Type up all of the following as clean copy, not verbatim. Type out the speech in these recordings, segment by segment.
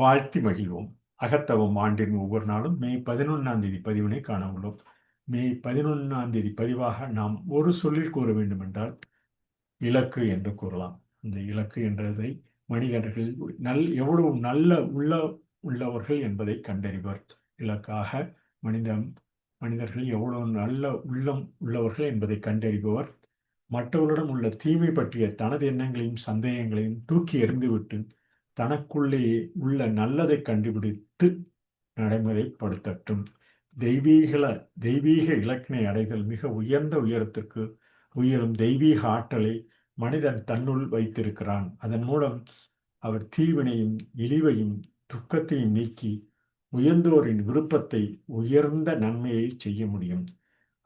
வாழ்த்தி மகிழ்வோம். அகத்தவம் ஆண்டின் ஒவ்வொரு நாளும் மே 11ஆம் தேதி பதிவினை காண உள்ளோம். மே 11ஆம் தேதி பதிவாக நாம் ஒரு சொல்லில் கூற வேண்டுமென்றால் இலக்கு என்று கூறலாம். இந்த இலக்கு என்றதை மனிதர்கள் எவ்வளவு நல்ல உள்ளவர்கள் என்பதை கண்டறிவர். இலக்காக மனிதன் மனிதர்கள் எவ்வளவு நல்ல உள்ளம் உள்ளவர்கள் என்பதை கண்டறிபவர். மற்றவர்களிடம் உள்ள தீமை பற்றிய தனது எண்ணங்களையும் சந்தேகங்களையும் தூக்கி எறிந்துவிட்டு தனக்குள்ளே உள்ள நல்லதை கண்டுபிடித்து நடைமுறைப்படுத்தட்டும். தெய்வீக தெய்வீக இலக்கினை அடைதல் மிக உயர்ந்த உயரத்திற்கு உயரும் தெய்வீக ஆற்றலை மனிதன் தன்னுள் வைத்திருக்கிறான். அதன் மூலம் அவர் தீவினையும் இழிவையும் துக்கத்தையும் நீக்கி உயர்ந்தோரின் விருப்பத்தை உயர்ந்த நன்மையை செய்ய முடியும்.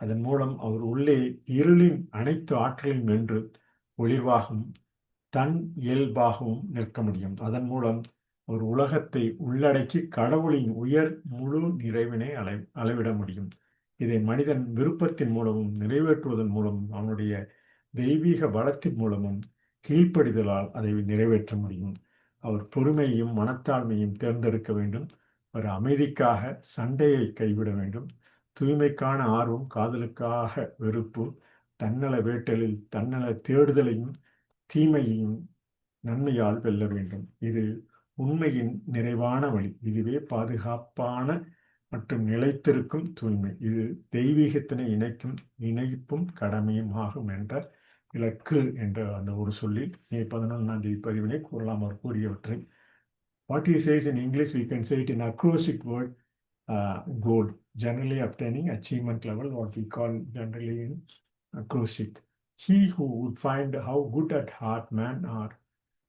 அதன் மூலம் அவர் உள்ளே இருளின் அனைத்து ஆற்றலையும் வென்று ஒளிர்வாகவும் தன் இயல்பாகவும் நிற்க முடியும். அதன் மூலம் ஒரு உலகத்தை உள்ளடக்கி கடவுளின் உயர் முழு நிறைவினை அளவிட முடியும். இதை மனிதன் விருப்பத்தின் மூலமும் நிறைவேற்றுவதன் மூலமும் அவனுடைய தெய்வீக பலத்தின் மூலமும் கீழ்ப்படிதலால் அதை நிறைவேற்ற முடியும். அவர் பொறுமையையும் மனத்தாழ்மையும் தேர்ந்தெடுக்க வேண்டும். ஒரு அமைதிக்காக சண்டையை கைவிட வேண்டும். தூய்மைக்கான ஆர்வம், காதலுக்காக வெறுப்பு, தன்னல வேட்டலில் தன்னல தேடுதலையும் தீமையையும் நன்மையால் வெல்ல வேண்டும். இது உண்மையின் நிறைவான வழி. இதுவே பாதுகாப்பான மற்றும் நிலைத்திருக்கும் தூய்மை. இது தெய்வீகத்தினை இணைப்பும் கடமையும் ஆகும் என்ற இலக்கு என்ற அந்த ஒரு சொல்லில் மே 11ஆம் தேதி பதிவினை கூறலாம். அவர் கூறியவற்றை what he says in English, we can say it in acrostic word, goal, generally obtaining achievement level, what we call generally in acrostic. He who would find how good at heart man are,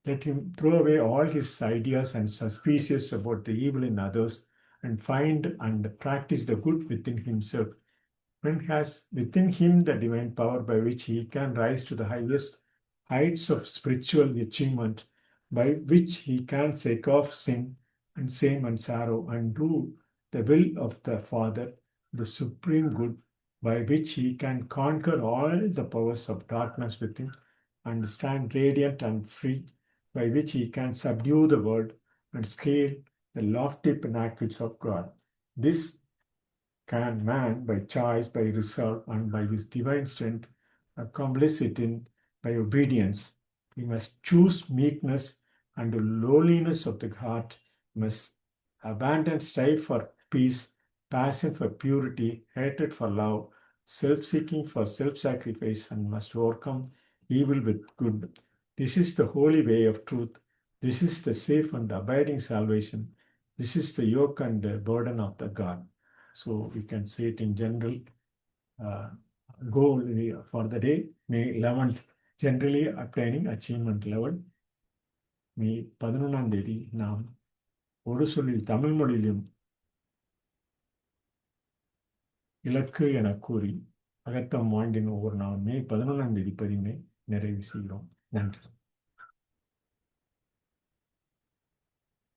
let him throw away all his ideas and suspicions about the evil in others and find and practice the good within himself. Man has within him the divine power by which he can rise to the highest heights of spiritual achievement, by which he can shake off sin and shame and sorrow and do the will of the Father, the supreme good, by which he can conquer all the powers of darkness within and stand radiant and free, by which he can subdue the world and scale the lofty pinnacles of God. This can man, by choice, by resolve, and by his divine strength, accomplish it by obedience. He must choose meekness and lowliness of the heart, he must abandon strife for peace, passion for purity, hatred for love, self-seeking for self-sacrifice, and must overcome evil with good. This is the holy way of truth. This is the safe and abiding salvation. This is the yoke and burden of the God. So we can say it in general. Goal for the day, May 11th, generally obtaining achievement level. மே 11ஆம் தேதி நாம் ஒரு சொல்லில் தமிழ் மொழியிலும் இலக்கு என கூறி அகத்தம் ஆண்டின் ஒவ்வொரு நாளும் மே 11ஆம் தேதி பதிவினை நிறைவு செய்கிறோம். நன்றி.